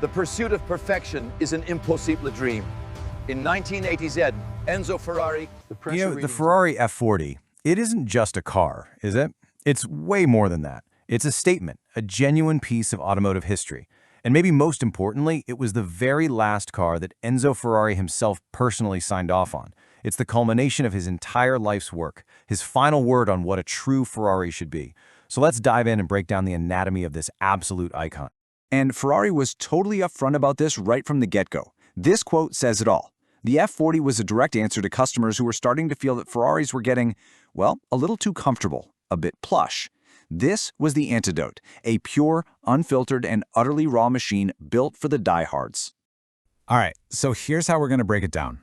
The pursuit of perfection is an impossible dream. In 1980Z, Enzo Ferrari... The Ferrari F40, it isn't just a car, is it? It's way more than that. It's a statement, a genuine piece of automotive history. And maybe most importantly, it was the very last car that Enzo Ferrari himself personally signed off on. It's the culmination of his entire life's work, his final word on what a true Ferrari should be. So let's dive in and break down the anatomy of this absolute icon. And Ferrari was totally upfront about this right from the get-go. This quote says it all. The F40 was a direct answer to customers who were starting to feel that Ferraris were getting, well, a little too comfortable, a bit plush. This was the antidote, a pure, unfiltered, and utterly raw machine built for the diehards. All right, so here's how we're going to break it down.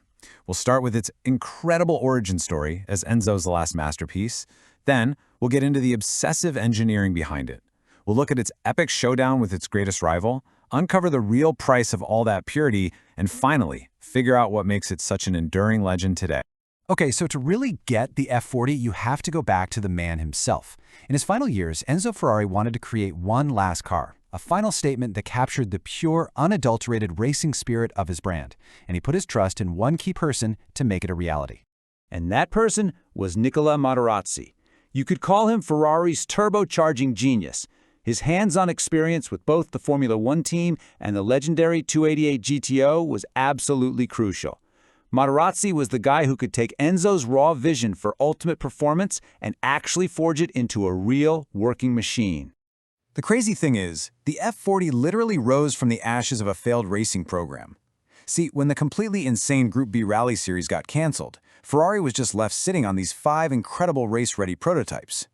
We'll start with its incredible origin story as Enzo's last masterpiece. Then, we'll get into the obsessive engineering behind it. We'll look at its epic showdown with its greatest rival, uncover the real price of all that purity, and finally, figure out what makes it such an enduring legend today. Okay, so to really get the F40, you have to go back to the man himself. In his final years, Enzo Ferrari wanted to create one last car, a final statement that captured the pure, unadulterated racing spirit of his brand, and he put his trust in one key person to make it a reality. And that person was Nicola Materazzi. You could call him Ferrari's turbocharging genius. His hands-on experience with both the Formula One team and the legendary 288 GTO was absolutely crucial. Materazzi was the guy who could take Enzo's raw vision for ultimate performance and actually forge it into a real working machine. The crazy thing is, the F40 literally rose from the ashes of a failed racing program. See, when the completely insane Group B rally series got canceled, Ferrari was just left sitting on these 5 incredible race-ready prototypes.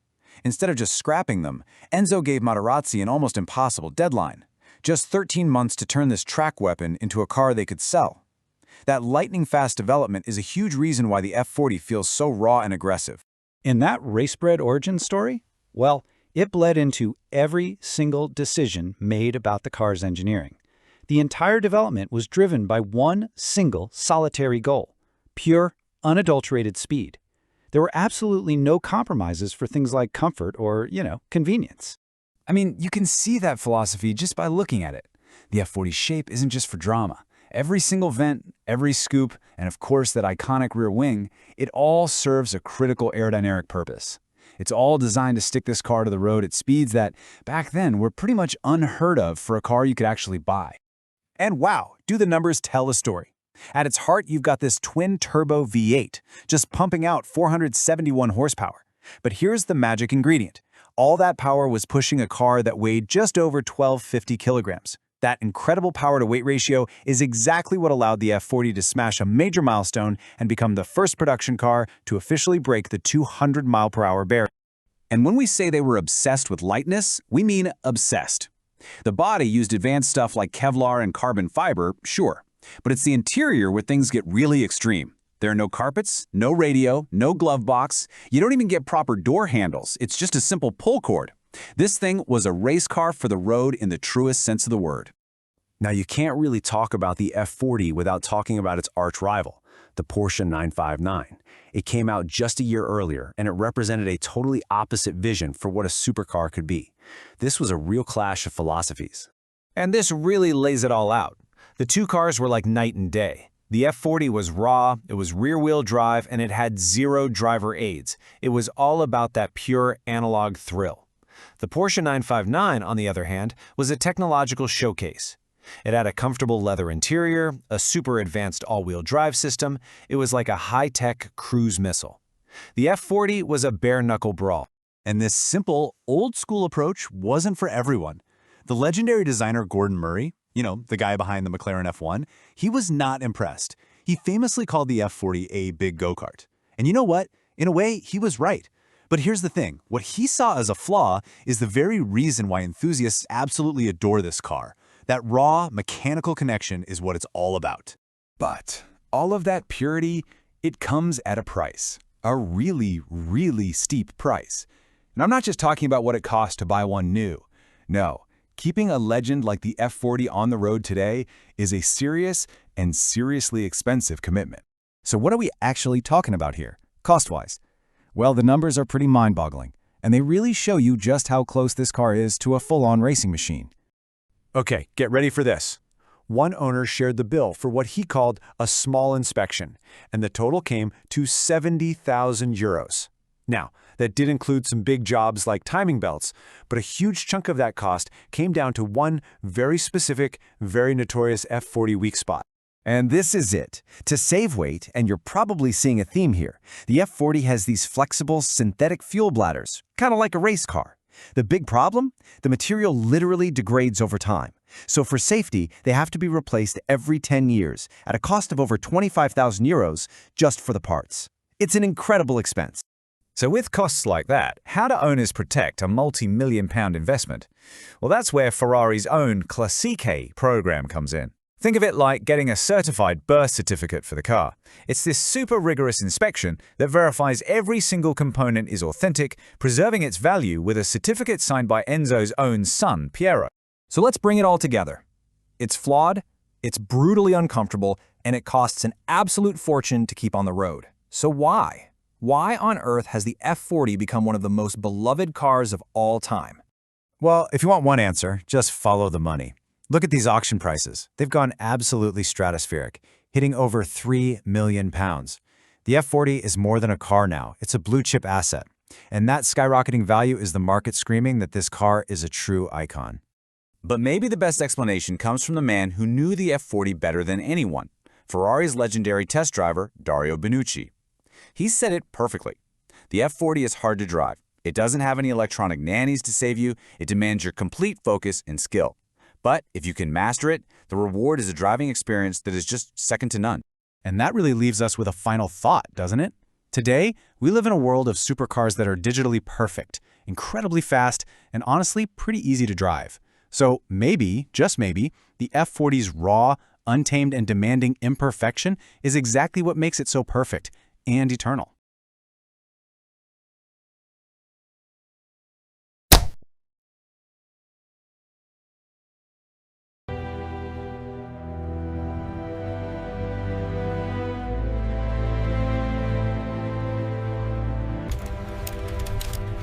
Instead of just scrapping them, Enzo gave Materazzi an almost impossible deadline. Just 13 months to turn this track weapon into a car they could sell. That lightning-fast development is a huge reason why the F40 feels so raw and aggressive. In that race-bred origin story, well, it bled into every single decision made about the car's engineering. The entire development was driven by one single solitary goal: pure, unadulterated speed. There were absolutely no compromises for things like comfort or, convenience. I mean, you can see that philosophy just by looking at it. The F40's shape isn't just for drama. Every single vent, every scoop, and of course that iconic rear wing, it all serves a critical aerodynamic purpose. It's all designed to stick this car to the road at speeds that, back then, were pretty much unheard of for a car you could actually buy. And wow, do the numbers tell a story. At its heart, you've got this twin-turbo V8, just pumping out 471 horsepower. But here's the magic ingredient. All that power was pushing a car that weighed just over 1,250 kilograms. That incredible power-to-weight ratio is exactly what allowed the F40 to smash a major milestone and become the first production car to officially break the 200-mile-per-hour barrier. And when we say they were obsessed with lightness, we mean obsessed. The body used advanced stuff like Kevlar and carbon fiber, sure. But it's the interior where things get really extreme. There are no carpets, no radio, no glove box. You don't even get proper door handles. It's just a simple pull cord. This thing was a race car for the road in the truest sense of the word. Now, you can't really talk about the F40 without talking about its arch rival, the Porsche 959. It came out just a year earlier, and it represented a totally opposite vision for what a supercar could be. This was a real clash of philosophies. And this really lays it all out. The two cars were like night and day. The F40 was raw, it was rear-wheel drive, and it had 0 driver aids. It was all about that pure analog thrill. The Porsche 959, on the other hand, was a technological showcase. It had a comfortable leather interior, a super advanced all-wheel drive system. It was like a high-tech cruise missile. The F40 was a bare-knuckle brawl. And this simple, old-school approach wasn't for everyone. The legendary designer Gordon Murray, the guy behind the McLaren F1, he was not impressed. He famously called the F40 a big go-kart. And you know what? In a way, he was right. But here's the thing. What he saw as a flaw is the very reason why enthusiasts absolutely adore this car. That raw, mechanical connection is what it's all about. But all of that purity, it comes at a price. A really, really steep price. And I'm not just talking about what it costs to buy one new. No. Keeping a legend like the F40 on the road today is a serious and seriously expensive commitment. So what are we actually talking about here, cost-wise? Well, the numbers are pretty mind-boggling, and they really show you just how close this car is to a full-on racing machine. Okay, get ready for this. One owner shared the bill for what he called a small inspection, and the total came to 70,000 euros. Now, that did include some big jobs like timing belts, but a huge chunk of that cost came down to one very specific, very notorious F40 weak spot. And this is it. To save weight, and you're probably seeing a theme here, the F40 has these flexible synthetic fuel bladders, kind of like a race car. The big problem? The material literally degrades over time. So for safety, they have to be replaced every 10 years at a cost of over 25,000 euros just for the parts. It's an incredible expense. So with costs like that, how do owners protect a multi-million-pound investment? Well, that's where Ferrari's own Classique program comes in. Think of it like getting a certified birth certificate for the car. It's this super rigorous inspection that verifies every single component is authentic, preserving its value with a certificate signed by Enzo's own son, Piero. So let's bring it all together. It's flawed, it's brutally uncomfortable, and it costs an absolute fortune to keep on the road. So why? Why on earth has the F40 become one of the most beloved cars of all time? Well, if you want one answer, just follow the money. Look at these auction prices. They've gone absolutely stratospheric, hitting over £3 million. The F40 is more than a car now. It's a blue-chip asset. And that skyrocketing value is the market screaming that this car is a true icon. But maybe the best explanation comes from the man who knew the F40 better than anyone, Ferrari's legendary test driver, Dario Benucci. He said it perfectly. The F40 is hard to drive. It doesn't have any electronic nannies to save you. It demands your complete focus and skill. But if you can master it, the reward is a driving experience that is just second to none. And that really leaves us with a final thought, doesn't it? Today, we live in a world of supercars that are digitally perfect, incredibly fast, and honestly pretty easy to drive. So maybe, just maybe, the F40's raw, untamed, and demanding imperfection is exactly what makes it so perfect and eternal.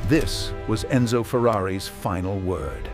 This was Enzo Ferrari's final word.